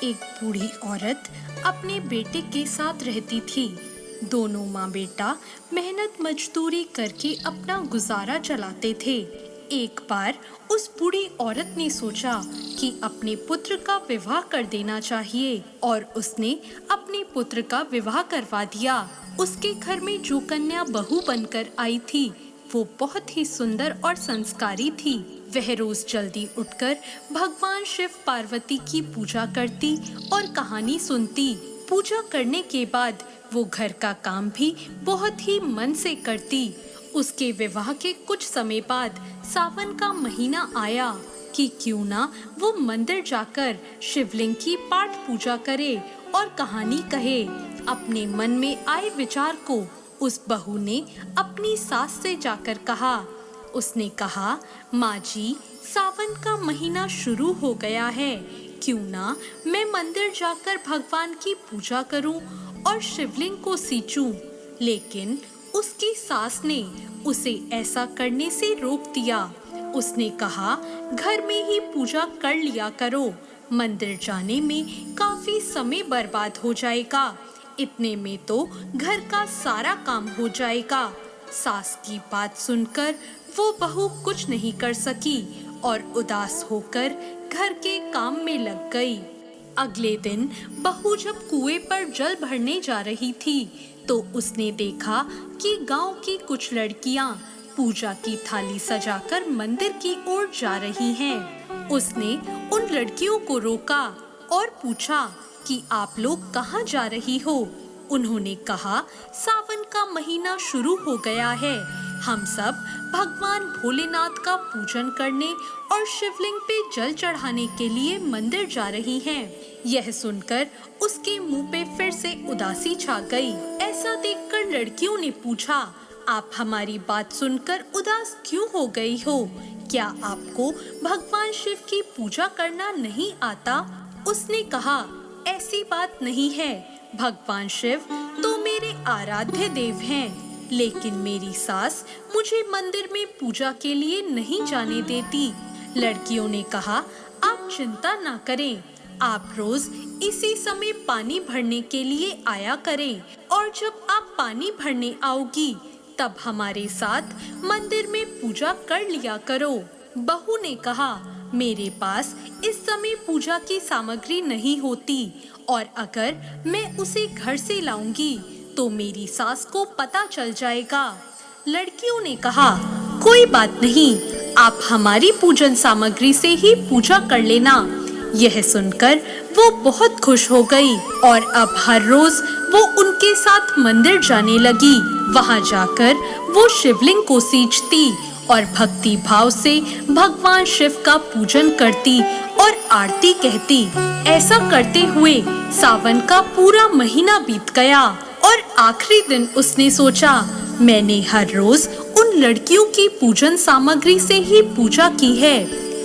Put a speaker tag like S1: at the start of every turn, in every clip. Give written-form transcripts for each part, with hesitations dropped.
S1: एक बूढ़ी औरत अपने बेटे के साथ रहती थी। दोनों माँ बेटा मेहनत मजदूरी करके अपना गुजारा चलाते थे। एक बार उस बूढ़ी औरत ने सोचा कि अपने पुत्र का विवाह कर देना चाहिए और उसने अपने पुत्र का विवाह करवा दिया। उसके घर में जो कन्या बहू बनकर आई थी वो बहुत ही सुंदर और संस्कारी थी। वह रोज जल्दी उठकर भगवान शिव पार्वती की पूजा करती और कहानी सुनती। पूजा करने के बाद वो घर का काम भी बहुत ही मन से करती। उसके विवाह के कुछ समय बाद सावन का महीना आया कि क्यों ना वो मंदिर जाकर शिवलिंग की पाठ पूजा करे और कहानी कहे। अपने मन में आए विचार को उस बहू ने अपनी सास से जाकर कहा। उसने कहा, माँ जी, सावन का महीना शुरू हो गया है, क्यों ना मैं मंदिर जाकर भगवान की पूजा करूं और शिवलिंग को सींचूं। लेकिन उसकी सास ने उसे ऐसा करने से रोक दिया। उसने कहा, घर में ही पूजा कर लिया करो, मंदिर जाने में काफी समय बर्बाद हो जाएगा, इतने में तो घर का सारा काम हो जाएगा। सास की बात सुनकर वो बहू कुछ नहीं कर सकी और उदास होकर घर के काम में लग गई। अगले दिन बहू जब कुएं पर जल भरने जा रही थी तो उसने देखा कि गांव की कुछ लड़कियां पूजा की थाली सजाकर मंदिर की ओर जा रही हैं। उसने उन लड़कियों को रोका और पूछा कि आप लोग कहाँ जा रही हो? उन्होंने कहा, सावन का महीना शुरू हो गया है, हम सब भगवान भोलेनाथ का पूजन करने और शिवलिंग पे जल चढ़ाने के लिए मंदिर जा रही हैं। यह सुनकर उसके मुंह पे फिर से उदासी छा गई। ऐसा देखकर लड़कियों ने पूछा, आप हमारी बात सुनकर उदास क्यों हो गई हो? क्या आपको भगवान शिव की पूजा करना नहीं आता? उसने कहा, ऐसी बात नहीं है, भगवान शिव तो मेरे आराध्य देव हैं, लेकिन मेरी सास मुझे मंदिर में पूजा के लिए नहीं जाने देती। लड़कियों ने कहा, आप चिंता ना करें, आप रोज इसी समय पानी भरने के लिए आया करें और जब आप पानी भरने आओगी तब हमारे साथ मंदिर में पूजा कर लिया करो। बहू ने कहा, मेरे पास इस समय पूजा की सामग्री नहीं होती और अगर मैं उसे घर से लाऊंगी तो मेरी सास को पता चल जाएगा। लड़कियों ने कहा, कोई बात नहीं, आप हमारी पूजन सामग्री से ही पूजा कर लेना। यह सुनकर वो बहुत खुश हो गई और अब हर रोज वो उनके साथ मंदिर जाने लगी। वहां जाकर वो शिवलिंग को सींचती और भक्ति भाव से भगवान शिव का पूजन करती और आरती कहती। ऐसा करते हुए सावन का पूरा महीना बीत गया और आखिरी दिन उसने सोचा, मैंने हर रोज उन लड़कियों की पूजन सामग्री से ही पूजा की है,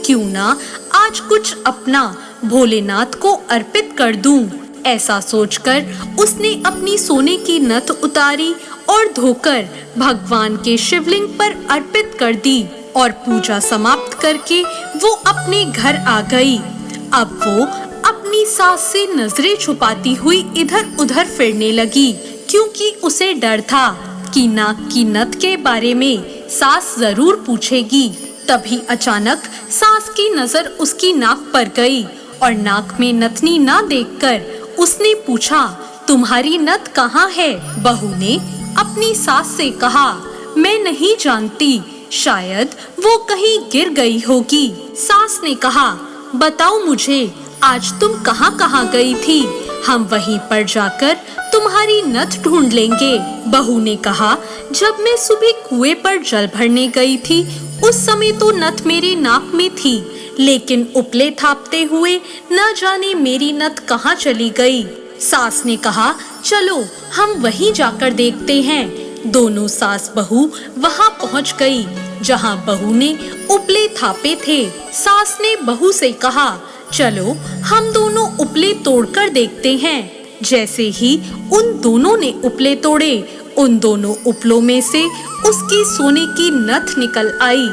S1: क्यों ना आज कुछ अपना भोलेनाथ को अर्पित कर दूं। ऐसा सोचकर उसने अपनी सोने की नथ उतारी और धोकर भगवान के शिवलिंग पर अर्पित कर दी और पूजा समाप्त करके वो अपने घर आ गई। अब वो अपनी सास से नजरें छुपाती हुई इधर उधर फिरने लगी, क्योंकि उसे डर था कि नाक की नथ के बारे में सास जरूर पूछेगी। तभी अचानक सास की नजर उसकी नाक पर गई और नाक में नथनी ना देखकर उसने पूछा, तुम्हारी नथ कहाँ है? बहू ने अपनी सास से कहा, मैं नहीं जानती, शायद वो कहीं गिर गई होगी। सास ने कहा, बताओ मुझे, आज तुम कहाँ कहाँ गई थी, हम वहीं पर जाकर तुम्हारी नथ ढूंढ लेंगे। बहू ने कहा, जब मैं सुबह कुएं पर जल भरने गई थी उस समय तो नथ मेरे नाक में थी, लेकिन उपले थापते हुए न जाने मेरी नथ कहाँ चली गई। सास ने कहा, चलो हम वहीं जाकर देखते हैं। दोनों सास बहू वहां पहुंच गई जहां बहू ने उपले थापे थे। सास ने बहू से कहा, चलो हम दोनों उपले तोड़कर देखते हैं। जैसे ही उन दोनों ने उपले तोड़े, उन दोनों उपलों में से उसकी सोने की नथ निकल आई।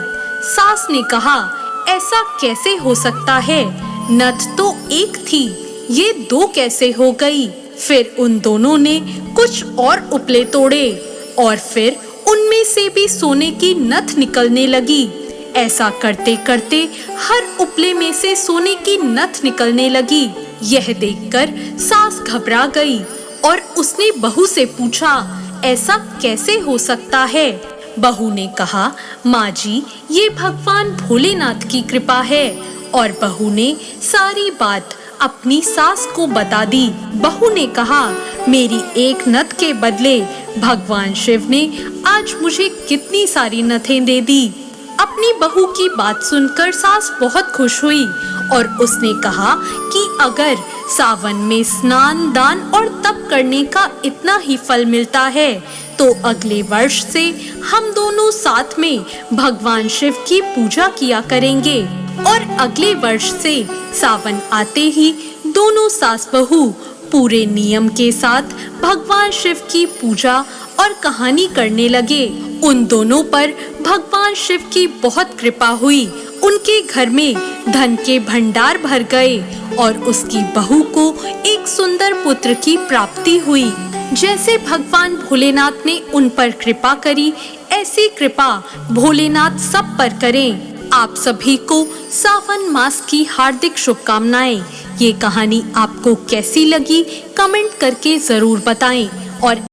S1: सास ने कहा, ऐसा कैसे हो सकता है? नथ तो एक थी, ये दो कैसे हो गई। फिर उन दोनों ने कुछ और उपले तोड़े और फिर उनमें से भी सोने की नथ निकलने लगी। ऐसा करते करते हर उपले में से सोने की नथ निकलने लगी। यह देखकर सास घबरा गई और उसने बहू से पूछा, ऐसा कैसे हो सकता है। बहू ने कहा, माँ जी, ये भगवान भोलेनाथ की कृपा है। और बहू ने सारी बात अपनी सास को बता दी। बहू ने कहा, मेरी एक नथ के बदले भगवान शिव ने आज मुझे कितनी सारी नथें दे दी। अपनी बहू की बात सुनकर सास बहुत खुश हुई और उसने कहा कि अगर सावन में स्नान, दान और तप करने का इतना ही फल मिलता है तो अगले वर्ष से हम दोनों साथ में भगवान शिव की पूजा किया करेंगे। और अगले वर्ष से सावन आते ही दोनों सास बहू पूरे नियम के साथ भगवान शिव की पूजा और कहानी करने लगे। उन दोनों पर भगवान शिव की बहुत कृपा हुई। उनके घर में धन के भंडार भर गए और उसकी बहू को एक सुंदर पुत्र की प्राप्ति हुई। जैसे भगवान भोलेनाथ ने उन पर कृपा करी, ऐसी कृपा भोलेनाथ सब पर करें। आप सभी को सावन मास की हार्दिक शुभकामनाएं। ये कहानी आपको कैसी लगी कमेंट करके जरूर बताएं और